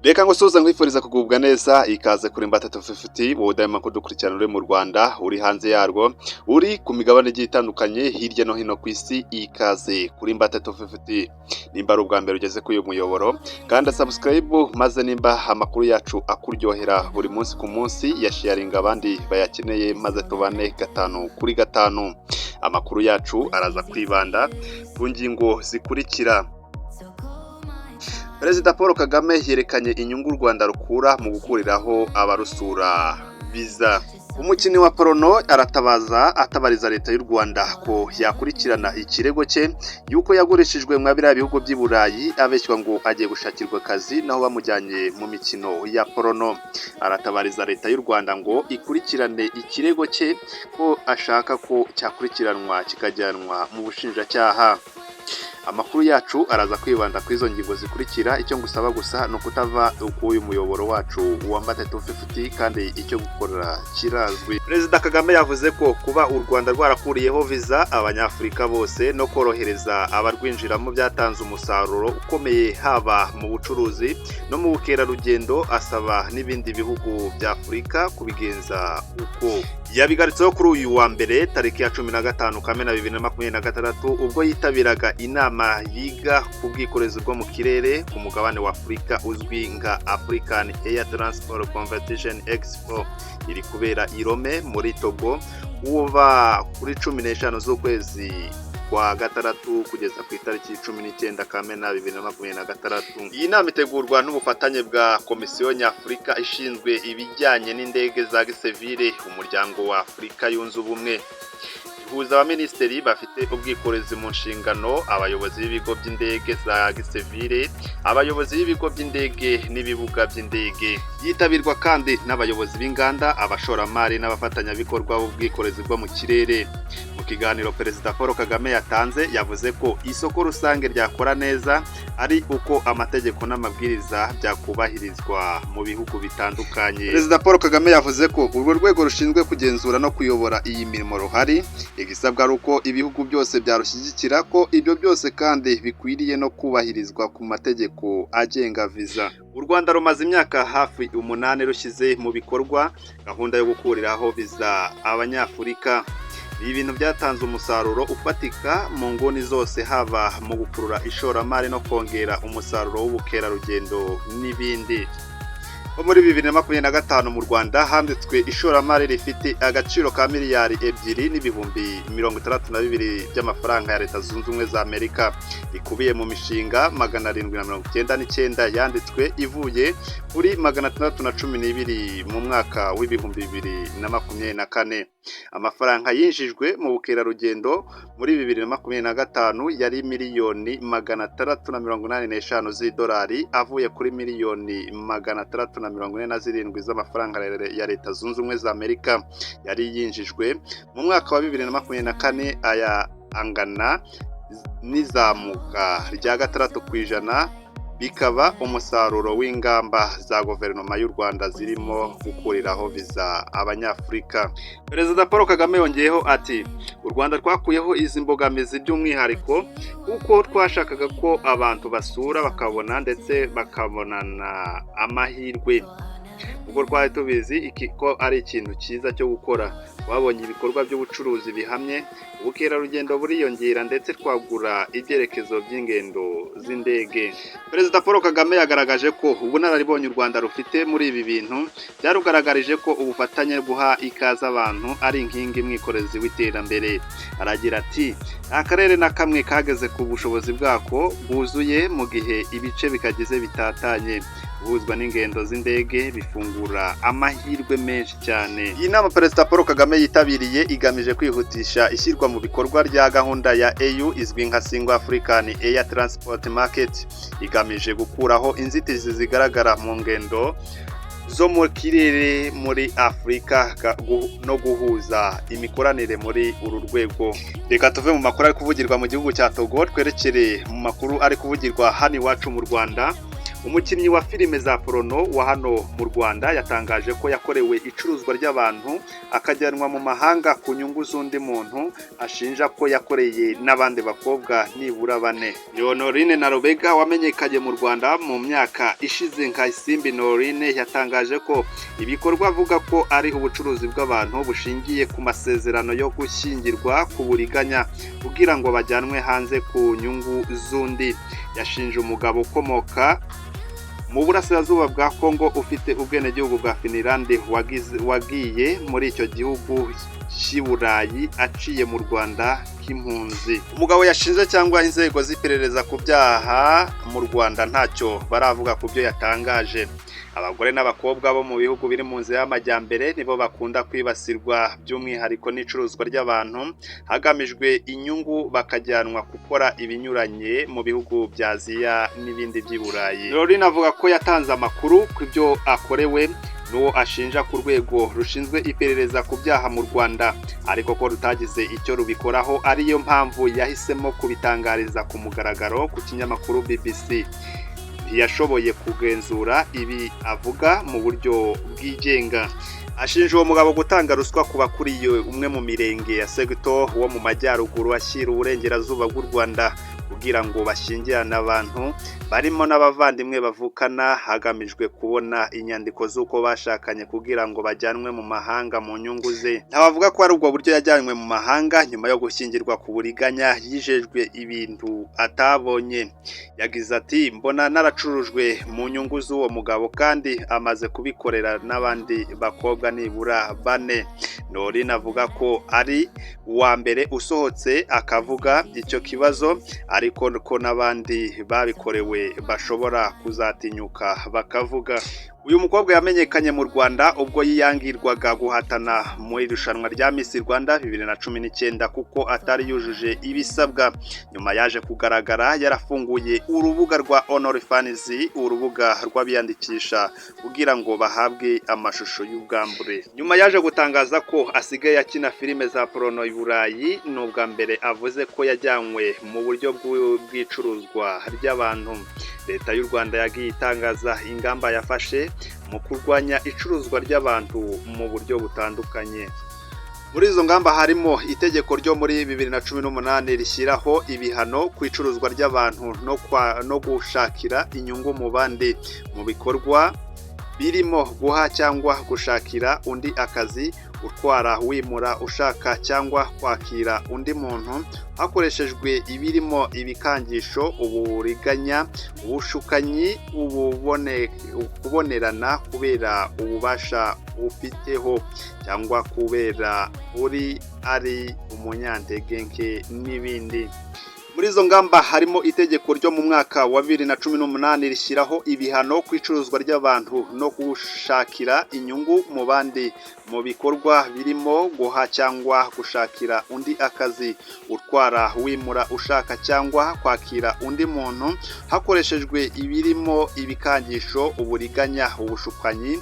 Reka ngo soza nkwifuriza kugubwa neza ikaze kuri Mbata 250 wowe dayama ko dukurikirana uri mu Rwanda uri hanze yarwo uri ku migabane igiye itandukanye hirya no hino ku isi ikaze kuri Mbata 250 nimba ari ubwa mbere ugeze kuri uyu muyoboro kandi subscribe maze nimba amakuru yacu akuryohera buri munsi ku munsi ya sharing abandi bayakeneye maze tubane gatanu kuri gatanu amakuru yacu araza kwibanda ku ngingo zikurikira. Perezida Paul Kagame yerekanye inyungu u Rwanda rukura mu gukuriraho abarusura viza. Umukinnyi wa Porono atabariza leta y'u Rwanda ko yakurikirana ikirego cye yuko yagurishijwe mu biriya bihugu by'i Burayi abeshywa ngo agiye gushakirwa akazi naho bamujyanye mu mikino ya Porono. Aratabariza leta y'u Rwanda ngo ikurikirane ikirego cye ko ashaka ko cyakurikiranwa kikajyanwa mu bushinjacyaha. Amakuru yacu araza kwibanda ku izo ngingo zikurikira. Icyo ngusaba gusa no kutava uyu muyoboro wacu wa Mbata 250 kandi icyo gukora kirazwi. Perezida Kagame yavuze ko kuba u Rwanda rwarakuriyeho viza abanyafurika bose no korohereza abarwinjiramo byatanze umusaruro ukomeye haba mu bucuruzi no mu bukerarugendo. Asaba n'ibindi bihugu bya Afurika kubigenza uko yabigaritseho kuri uyu wa mbere tariki ya 15 Kamena 2026 ubwo yitabiraga inama yiga ku bwikorezi bwo mu kirere ku mugabane wa Afurika uzwi nka African Air Transport Competition Expo iri kubera i Rome muri Togo kuva kuri 15 z'ukwezi kwa gatandatu kugeza ku itariki 19 Kamena 2026. Iyi nama itegurwa n'ubufatanye bwa Komisiyo Nyafurika ishinzwe ibijyanye n'indege za gisivile umuryango wa Afurika yunze ubumwe. Ihuza abaminisitiri bafite ubwikorezi mu nshingano, abayobozi b'ibigo by'indege za gisivile, abayobozi b'ibigo by'indege n'ibibuga by'indege. Yitabirwa kandi n'abayobozi b'inganda, abashoramari n'abafatanyabikorwa b'ubwikorezi bwo mu kirere. Mu kiganiro Perezida Paul Kagame yatanze yavuze ko isoko rusange ryakora neza ari uko amategeko n'amabwiriza byakubahirizwa mu bihugu bitandukanye. Perezida Paul Kagame yavuze ko urwo rwego rushinzwe kugenzura no kuyobora iyi mirimo ruhari, igisabwa ari uko ibihugu byose byarushyigikira ko ibyo byose kandi bikwiriye no kubahirizwa ku mategeko agenga viza. U Rwanda rumaze imyaka hafi 8 rushyize mu bikorwa gahunda yo gukuriraho viza abanyafurika. Ibi bintu byatanze umusaruro ufatika mu nguni zose haba mu gukurura ishoramari no kongera umusaruro w'ubukerarugendo n'ibindi. Muri 2025 mu Rwanda handitswe ishoramari rifite agaciro ka miliyari 2,062 by'amafaranga ya Leta Zunze Ubumwe za Amerika ikubiye mu mishinga 799 yanditswe ivuye kuri 612 mu mwaka w'ibihumbi 2024. Amafaranga yinjijwe mu bukerarugendo muri 2025 yari miliyoni 685 z'idolari avuye kuri miliyoni 647 z'amafaranga ya Leta Zunze Ubumwe za Amerika yari yinjijwe mu mwaka wa 2024. Aya angana n'izamuka rya 6% bikaba umusaruro w'ingamba za guverinoma y'u Rwanda zirimo gukuriraho viza abanyafurika. Perezida Paul Kagame yongeyeho ati u Rwanda twakuyeho izi mbogamizi by'umwihariko kuko twashakaga ko abantu basura bakabona ndetse bakabonana amahirwe. Ubwo twari tubizi ko ari ikintu cyiza cyo gukora. Babonye ibikorwa by'ubucuruzi bihamye, ubukerarugendo buriyongera ndetse twagura ibyerekezo by'ingendo z'indege. Perezida Paul Kagame yagaragaje ko ubunararibonye u Rwanda rufite muri ibi bintu byarugaragarije ko ubufatanye guha ikaze abantu ari inkingi mwikorezi w'iterambere. Aragira ati akarere na kamwe kageze ku bushobozi bwako bwuzuye mu gihe ibice bikagize bitatanye. Guhuzwa n'ingendo z'indege bifungura amahirwe menshi cyane. Iyi nama Perezida Paul Kagame yitabiriye igamije kwihutisha ishyirwa mu bikorwa rya gahunda ya EU izwi nka Single African Air Transport Market, igamije gukuraho inzitizi zigaragara mu ngendo zo mu kirere muri Afurika no guhuza imikoranire muri uru rwego. Reka tuve mu makuru ari kuvugirwa mu gihugu cya Togo twerekere mu makuru ari kuvugirwa hano iwacu mu Rwanda. umukinnyi wa filime za porono wa hano mu Rwanda yatangaje ko yakorewe icuruzwa ry'abantu akajyanwa mu mahanga ku nyungu z'undi muntu ashinja ko yakoreye n'abandi bakobwa nibura 4. Leonorine Narobega wamenyekanye mu Rwanda mu myaka ishize nka Isimbi Norine yatangaje ko ibikorwa avuga ko ari ubucuruzi bw'abantu bushingiye ku masezerano yo gushyingirwa ku buriganya kugira ngo bajyanwe hanze ku nyungu z'undi. Yashinje umugabo ukomoka mu burasirazuba bwa Kongo ufite ubwenegihugu bwa Finland wagiye muri icyo gihugu cy'Iburayi aciye mu Rwanda k'impunzi. Umugabo yashinze cyangwa inzego z'iperereza ku byaha mu Rwanda ntacyo baravuga ku byo yatangaje. Abagore n'abakobwa bo mu bihugu biri mu nzira y'amajyambere nibo bakunda kwibasirwa by'umwihariko n'icuruzwa ry'abantu hagamijwe inyungu bakajyanwa gukora ibinyuranye mu bihugu bya Aziya n'ibindi by'Iburayi. Lorine avuga ko yatanze amakuru ku byo akorewe n'uwo ashinja ku rwego rushinzwe iperereza ku byaha mu Rwanda ariko ko rutagize icyo rubikoraho ariyo mpamvu yahisemo kubitangariza ku mugaragaro ku kinyamakuru BBC. Ntiyashoboye kugenzura ibi avuga mu buryo bwigenga. Ashinja uwo mugabo gutanga ruswa ku bakuriye umwe mu mirenge ya Segito wo mu majyaruguru ashyira uburengerazuba bw'u Rwanda kugira ngo bashyingirane abantu barimo n'abavandimwe bavukana hagamijwe kubona inyandiko z'uko bashakanye kugira ngo bajyanwe mu mahanga mu nyungu ze. Ntabavuga ko ari ubwo buryo yajyanywe mu mahanga nyuma yo gushyingirwa ku buriganya yijejwe ibintu atabonye. Yagize ati mbona naracurujwe mu nyungu z'uwo mugabo kandi amaze kubikorera n'abandi bakobwa nibura 4. Norine avuga ko ari uwa mbere usohotse akavuga icyo kibazo ariko ko n'abandi babikorewe bashobora kuzatinyuka bakavuga. Uyu mukobwa yamenyekanye mu Rwanda ubwo yiyangirwaga guhatana mu irushanwa rya Miss Rwanda 2019 kuko atari yujuje ibisabwa. Nyuma yaje kugaragara yarafunguye urubuga rwa OnlyFans, urubuga rw'abiyandikisha kugira ngo bahabwe amashusho y'ubwambure. Nyuma yaje gutangaza ko asigaye akina filime za porono i Burayi n'ubwa mbere avuze ko yajyanywe mu buryo bw'icuruzwa ry'abantu. Leta y'u Rwanda yagiye itangaza ingamba yafashe mu kurwanya icuruzwa ry'abantu mu buryo butandukanye. Muri izo ngamba harimo itegeko ryo muri 2018 rishyiraho ibihano ku icuruzwa ry'abantu no gushakira inyungu mu bandi mu bikorwa birimo guha cyangwa gushakira undi akazi, utwara, wimura, ushaka cyangwa kwakira undi muntu hakoreshejwe ibirimo ibikangisho, uburiganya, ubushukanyi, kubonerana kubera ububasha ufiteho cyangwa kubera ari umunyantege nke n'ibindi. Muri izo ngamba harimo itegeko ryo mu mwaka wa 2018 rishyiraho ibihano ku icuruzwa ry'abantu no gushakira inyungu mu bandi mu bikorwa birimo guha cyangwa gushakira undi akazi, utwara, wimura, ushaka cyangwa kwakira undi muntu hakoreshejwe ibirimo ibikangisho, uburiganya, ubushukanyi,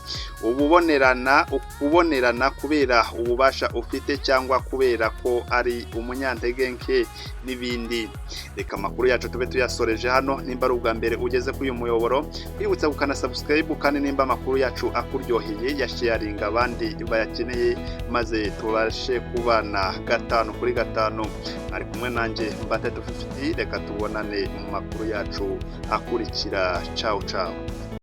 kubonerana kubera ububasha ufite cyangwa kubera ko ari umunyantege nke n'ibindi. Reka amakuru yacu tube tuyasoreje hano. Nimba ari ubwa mbere ugeze kuri uyu muyoboro, kwibutsa gukana subscribe kandi nimba amakuru yacu akuryoheye yasharinga abandi bayakeneye maze tubashe kubana 5 kuri 5. Ari kumwe nanjye Mbate Tufiti. Reka tubonane mu makuru yacu akurikira. Ciao ciao.